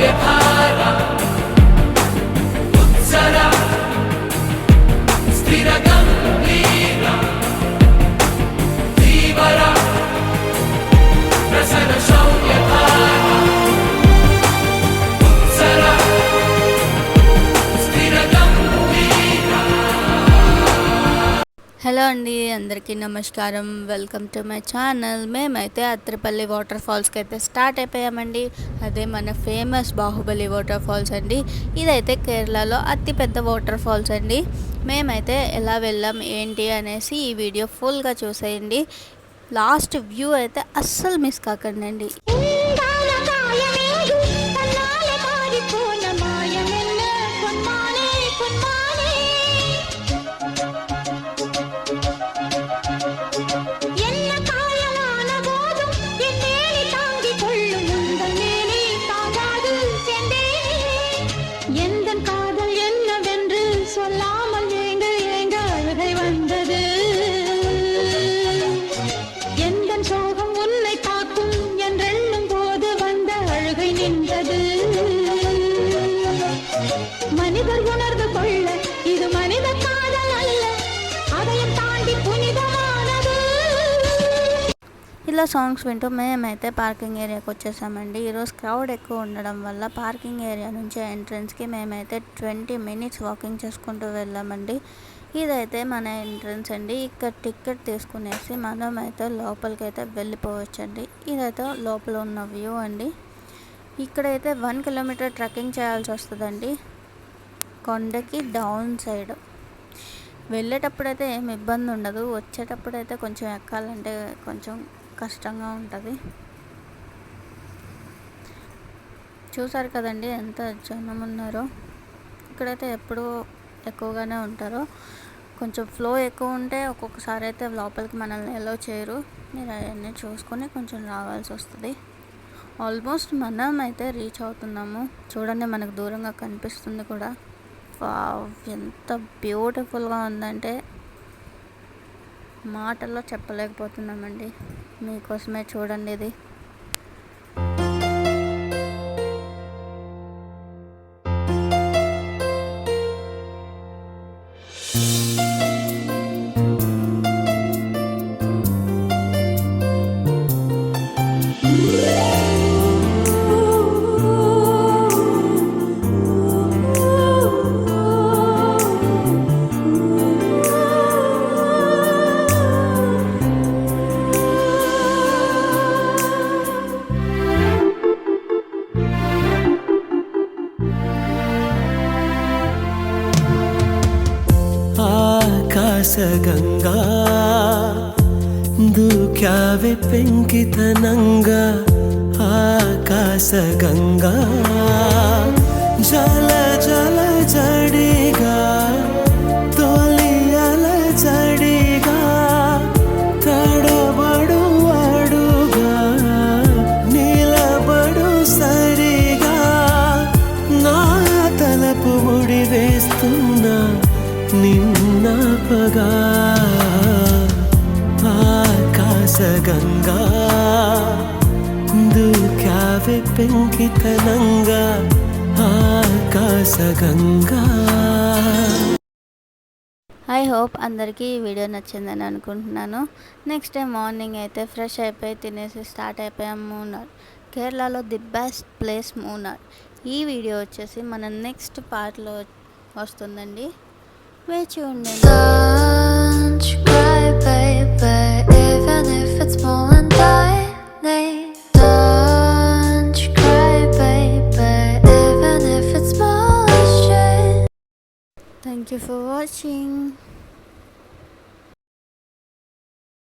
శౌర్యధార ఉత్సర స్థిర గంభీర ధీవర ప్రసర శౌర్యధార ఉత్సర స్థిర గంభీర. హలో అండి, అందరికీ నమస్కారం. Welcome to my channel. మేమైతే అత్తిపల్లి వాటర్ ఫాల్స్కి అయితే స్టార్ట్ అయిపోయామండి. అదే మన ఫేమస్ బాహుబలి వాటర్ ఫాల్స్ అండి. ఇదైతే కేరళలో అతిపెద్ద వాటర్ ఫాల్స్ అండి. మేమైతే ఎలా వెళ్ళాం ఏంటి అనేసి ఈ వీడియో ఫుల్గా చూసేయండి. లాస్ట్ వ్యూ అయితే అస్సలు మిస్ కాకండి. ఇలా సాంగ్స్ వింటూ మేమైతే పార్కింగ్ ఏరియాకి వచ్చేసామండి. ఈరోజు క్రౌడ్ ఎక్కువ ఉండడం వల్ల పార్కింగ్ ఏరియా నుంచి ఎంట్రన్స్కి మేమైతే 20 minutes వాకింగ్ చేసుకుంటూ వెళ్ళామండి. ఇదైతే మన ఎంట్రన్స్ అండి. ఇక్కడ టికెట్ తీసుకునేసి మనం అయితే లోపలికి అయితే వెళ్ళిపోవచ్చండి. ఇదైతే లోపల ఉన్న వ్యూ అండి. ఇక్కడైతే 1 kilometer ట్రెక్కింగ్ చేయాల్సి వస్తుందండి కొండకి డౌన్ సైడ్. వెళ్ళేటప్పుడైతే ఏం ఇబ్బంది ఉండదు, వచ్చేటప్పుడైతే కొంచెం ఎక్కాలంటే కొంచెం కష్టంగా ఉంటుంది. చూసారు కదండి ఎంత జనం ఉన్నారో. ఇక్కడైతే ఎప్పుడూ ఎక్కువగానే ఉంటారు. కొంచెం ఫ్లో ఎక్కువ ఉంటే ఒక్కొక్కసారి అయితే లోపలికి మనల్ని ఎలో చేయరు. మీరు అవన్నీ చూసుకొని కొంచెం రావాల్సి వస్తుంది. ఆల్మోస్ట్ మనం అయితే రీచ్ అవుతున్నాము. చూడండి, మనకు దూరంగా కనిపిస్తుంది కూడా. ఎంత బ్యూటిఫుల్గా ఉందంటే మాటల్లో చెప్పలేకపోతున్నామండి. మీకోసమే చూడండి ఇది. ఆకాశగంగా దూక్యావే పెంకితనంగా, ఆకాశగంగా జల జల జడిగా తొలి అల జడిగా తడబడు అడుగా నిలబడు సరిగా నా తలపు ముడి వేస్తున్నా నిన్నపగా. ఆకాశగంగా దూక్యావే పెంకితనంగా, ఆకాశగంగా. ఐ హోప్ అందరికీ ఈ వీడియో నచ్చిందని అనుకుంటున్నాను. నెక్స్ట్ డే మార్నింగ్ అయితే ఫ్రెష్ అయిపోయి తినేసి స్టార్ట్ అయిపోయాం మూనార్. కేరళలో ది బెస్ట్ ప్లేస్ మూనార్. ఈ వీడియో వచ్చేసి మన నెక్స్ట్ పార్ట్లో వస్తుందండి. వేచి ఉండండి. Don't cry, baby, even if it's small and tiny. Don't cry, baby, even if it's small as shit. Thank you for watching.